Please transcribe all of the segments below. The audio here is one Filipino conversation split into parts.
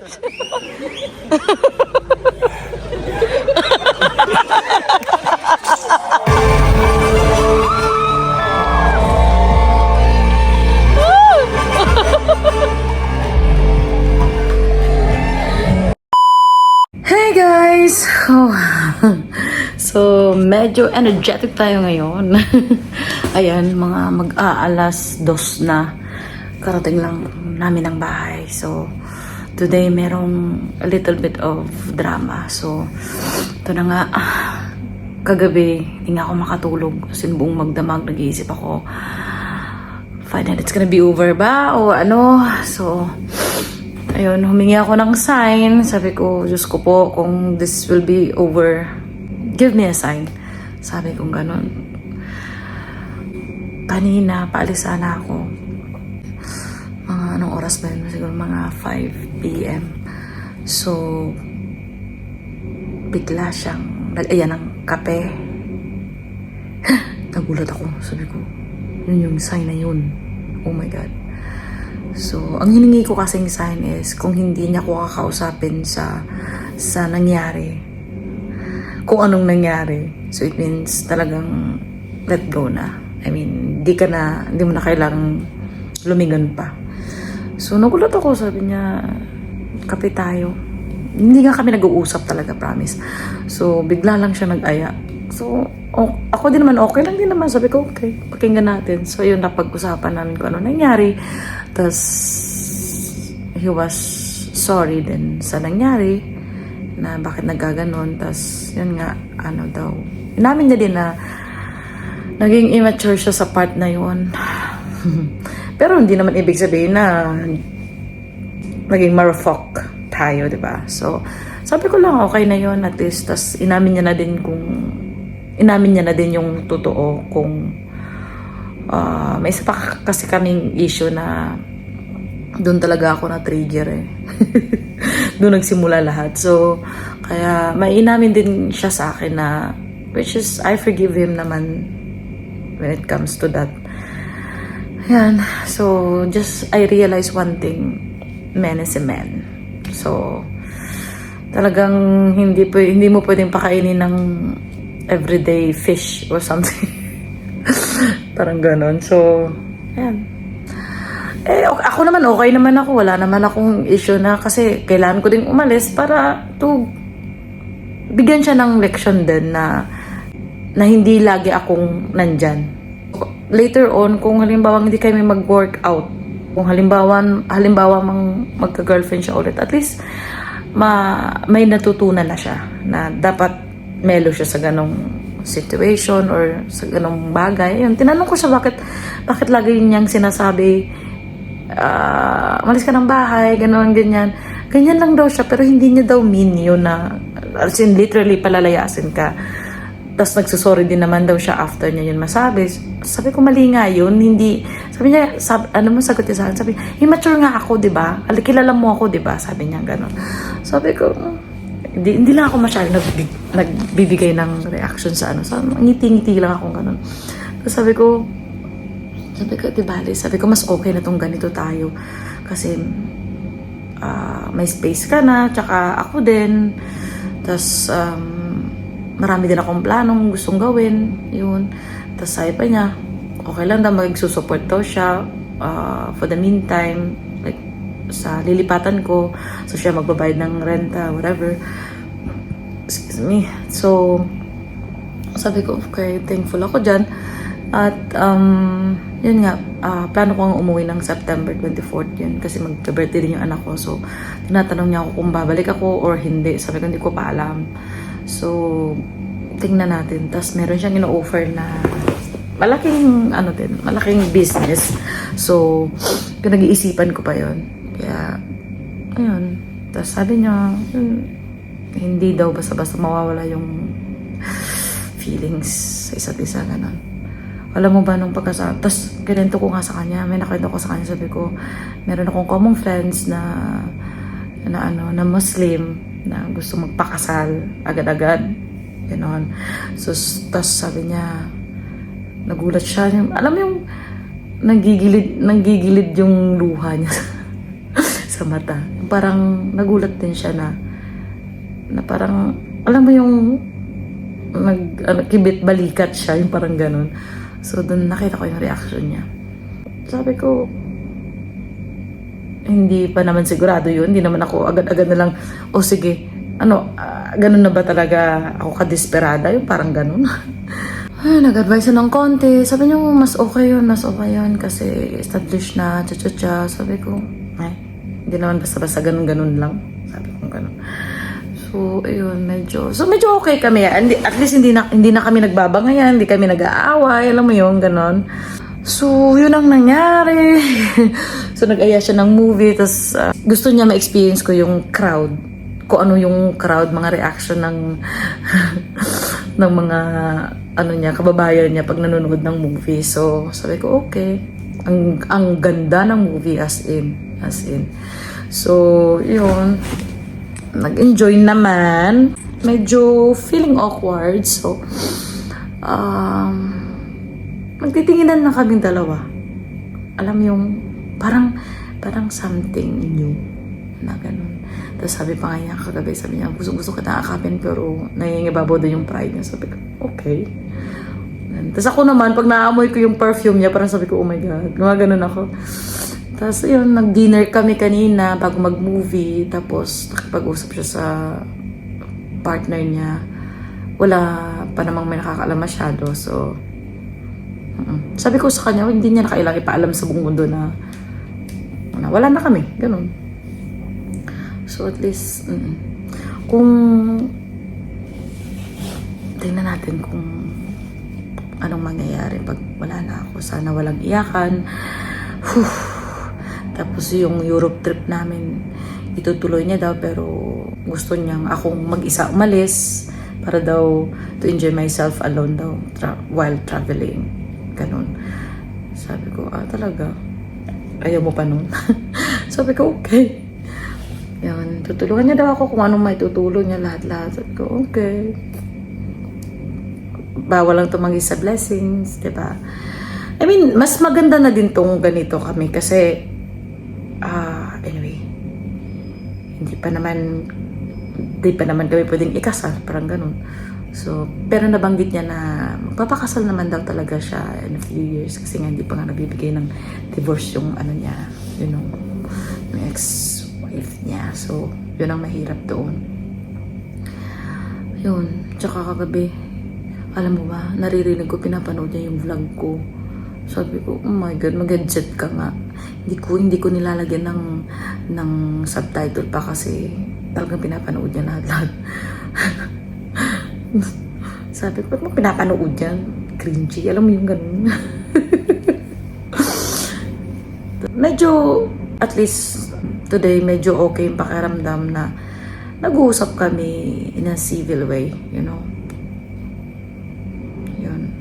Hey guys! Oh. So, medyo energetic tayo ngayon. Ayan, mga mag-aalas 2 na. Karating lang namin ng bahay. So, today merong a little bit of drama. So, ito na nga. Kagabi, hindi nga ako makatulog. Kasi buong magdamag, nag-iisip ako. Final, it's gonna be over ba? O ano? So, ayun, humingi ako ng sign. Sabi ko, Diyos ko po, kung this will be over, give me a sign. Sabi ko ganun. Kanina, paalis sana ako. Mga anong oras ba yun? Siguro mga 5 p.m. So, bigla siyang nag-ayan ng kape. Nagulat ako. Sabi ko, yun yung sign na yun. Oh my God. So, ang hiningi ko kasing sign is kung hindi niya ko kakausapin sa nangyari. Kung anong nangyari. So, it means talagang let go na. I mean, hindi mo na kailangang lumingon pa. So, nagulat ako. Sabi niya, kape tayo. Hindi nga kami nag-uusap talaga, promise. So, bigla lang siya nag-aya. So, ako din naman, okay lang din naman. Sabi ko, okay, pakinggan natin. So, yun, napag-usapan namin kung ano nangyari. Tapos, he was sorry din sa nangyari na bakit nagkaganon. Tapos, yun nga, ano daw. Inamin niya din na naging immature siya sa part na yun. Pero hindi naman ibig sabihin na naging marafok tayo, diba? So, sabi ko lang, okay na yun at least. Tapos, inamin niya na din yung totoo kung may isa pa kasi kaming issue na doon talaga ako na-trigger eh. Doon nagsimula lahat. So, kaya may inamin din siya sa akin na, which is, I forgive him naman when it comes to that. Yan. So, just, I realize one thing, man is a man. So, talagang hindi mo pwedeng pakainin ng everyday fish or something. Parang ganon. So, yan. Ako naman, okay naman ako. Wala naman akong issue na kasi kailangan ko ding umalis para bigyan siya ng leksyon din na hindi lagi akong nandyan. Later on, kung halimbawa hindi kami mag-workout, kung halimbawa magka-girlfriend siya ulit, at least may natutunan na siya na dapat melo siya sa ganong situation or sa ganong bagay. Yun, tinanong ko siya bakit lagi niyang sinasabi malis ka ng bahay, ganon, ganyan. Ganyan lang daw siya, pero hindi niya daw mean yun na as in literally palalayasin ka. Tapos nagsusorry din naman daw siya after niya yun masabi. Sabi ko, mali nga yun. Hindi, sabi niya, ano mo sagot niya sa akin? Sabi, immature nga ako, di ba? Kilala mo ako, di ba? Sabi niya, gano'n. Sabi ko, hindi lang ako masyadong nagbibigay ng reaction sa ano. Ngiti-ngiti lang ako, gano'n. Tapos sabi ko, di bali, sabi ko, mas okay na tong ganito tayo. Kasi, may space ka na, tsaka ako din. Tapos, marami din akong planong gustong gawin. Yun. Tapos sabi pa niya, okay lang daw, magsusupport daw siya for the meantime, like, sa lilipatan ko. So, siya magbabayad ng renta, whatever. Excuse me. So, sabi ko, okay, thankful ako dyan. At, yun nga, plano ko ang umuwi ng September 24th yun kasi mag-birthday din yung anak ko. So, tinatanong niya ako kung babalik ako or hindi. Sabi ko, hindi ko pa alam. So, tingnan natin. Tapos, meron siyang ino-offer na malaking business. So, pinag-iisipan ko pa yun. Kaya, ayun. Tapos, sabi niya, hindi daw basta-basta mawawala yung feelings sa isa't isa, ganun. Alam mo ba nung pagkasama, tapos ganito ko nga sa kanya, may nakwento ko sa kanya, sabi ko, meron akong common friends na Muslim, na gusto magpakasal agad-agad, gano'n. So, tapos sabi niya, nagulat siya, alam mo yung nanggigilid yung luha niya sa mata. Parang nagulat din siya na parang, alam mo yung kibit balikat siya, yung parang ganun. So, doon nakita ko yung reaction niya. Sabi ko, hindi pa naman sigurado yun. Hindi naman ako agad-agad na lang, o sige, ganun na ba talaga ako kadesperada? Yung parang ganun. Ay, nag-advise ng konti. Sabi niya, mas okay yun kasi established na, cha-cha-cha. Sabi ko, hindi naman basta-basta ganun-ganun lang. Sabi ko ganun. So, ayun, medyo okay kami. At least hindi na kami nagbabangayan, hindi kami nag-aaway, alam mo yun, ganun. So, yun ang nangyari. So, nag-aya siya ng movie, tapos gusto niya ma-experience ko yung crowd. Kung ano yung crowd, mga reaction ng ng mga kababayan niya pag nanonood ng movie. So, sabi ko, okay. Ang ganda ng movie as in. So, yun. Nag-enjoy naman. Medyo feeling awkward. So, magtitinginan na kaming dalawa. Alam yung, parang something new na ganun. Tapos sabi pa nga niya kagabi, sabi niya, gusto kita akapin pero nangingibabaw doon yung pride niya. Sabi ko, okay. Tapos ako naman, pag naamoy ko yung perfume niya, parang sabi ko, oh my God, gumaganon ako. Tapos yun, nag-dinner kami kanina bago mag-movie. Tapos nakipag-usap siya sa partner niya. Wala pa namang may nakakaalam masyado. So, sabi ko sa kanya, hindi niya na kailangan ipaalam sa buong mundo na wala na kami. Ganun. So at least, kung tingnan natin kung anong mangyayari pag wala na ako. Sana walang iyakan. Tapos yung Europe trip namin, itutuloy niya daw pero gusto niyang akong mag-isa umalis para daw to enjoy myself alone daw while traveling. Ganun. Sabi ko, talaga? Ayaw mo pa nun? Sabi ko, okay. Yan, tutulungan niya daw ako kung anong may tutulong niya lahat-lahat. Sabi ko, okay. Bawal lang tumanggi sa blessings, diba? I mean, mas maganda na din tong ganito kami kasi anyway, hindi pa naman kami pwedeng ikasal, parang ganun. So, pero nabanggit niya na magpapakasal naman daw talaga siya in a few years kasi nga hindi pa nga nabibigay ng divorce yung niya, yung ex-wife niya. So, yun ang mahirap doon. Yun, tsaka kagabi, alam mo ba, naririnig ko, pinapanood niya yung vlog ko. Sabi ko, oh my God, mag-headset ka nga. Hindi ko nilalagyan ng subtitle pa kasi talagang pinapanood niya lahat-lahat. Sabi ko, ba't mo pinapanood yan? Cringy. Alam mo yung ganun. Medyo, at least today, medyo okay yung pakiramdam na nag-uusap kami in a civil way, you know. Yun.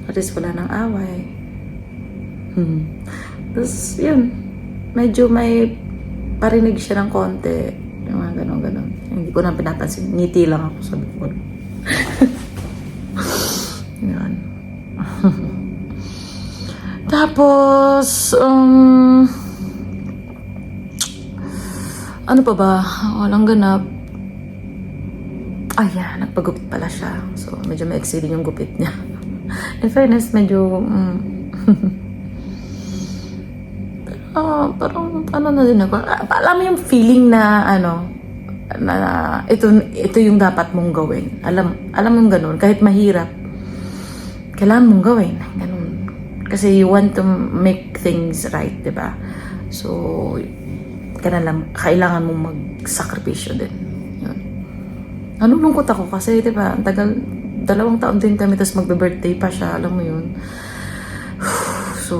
At least wala nang away. Tapos, yun. Medyo may parinig siya ng konti. Yung mga ganon-ganon. Hindi ko na pinapansin. Ngiti lang ako, sabi ko. Yan. Tapos, ano pa ba? Walang ganap. Ayan, nagpagupit pala siya. So, medyo ma-exceed din yung gupit niya. In fairness, medyo, parang, na din ako. Alam mo yung feeling na, na ito yung dapat mong gawin. Alam mo yung ganun. Kahit mahirap, kailangan mong gawin. Ganun. Kasi you want to make things right, diba? So, kailangan mong magsakripisyo din. Yun. Nalulungkot ako kasi, diba, ang tagal, 2 taon din kami, tapos magbe-birthday pa siya, alam mo yun. So,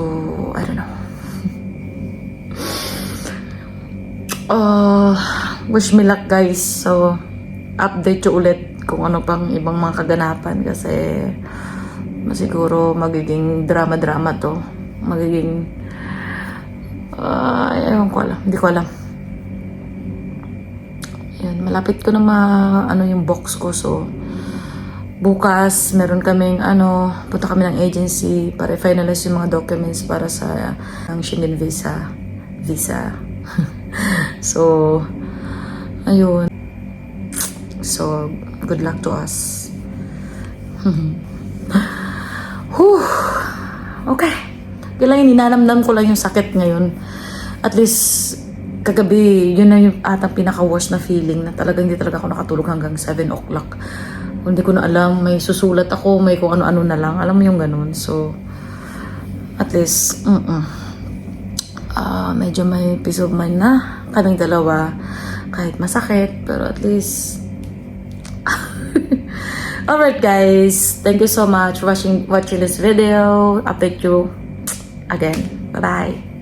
I don't know. Wish me luck, guys. So, update ko ulit kung ano pang ibang mga kaganapan kasi siguro magiging drama-drama to. Magiging ewan ko alam. Hindi ko alam. Yan, malapit ko na yung box ko. So, bukas, meron kaming punta kami ng agency para finalize yung mga documents para sa ang Schengen visa. visa. So, ayun. So, good luck to us. Whew. Okay. Kailangan ninanamdam ko lang yung sakit ngayon. At least, kagabi, yun na yung atang pinaka-worst na feeling na talagang hindi talaga ako nakatulog hanggang 7 o'clock. Hindi ko na alam, may susulat ako, may kung ano-ano na lang. Alam mo yung ganun. So, at least, medyo may peace of mind na kaming dalawa. Kahit masakit, pero at least, alright guys, thank you so much for watching this video. Update you again. Bye-bye.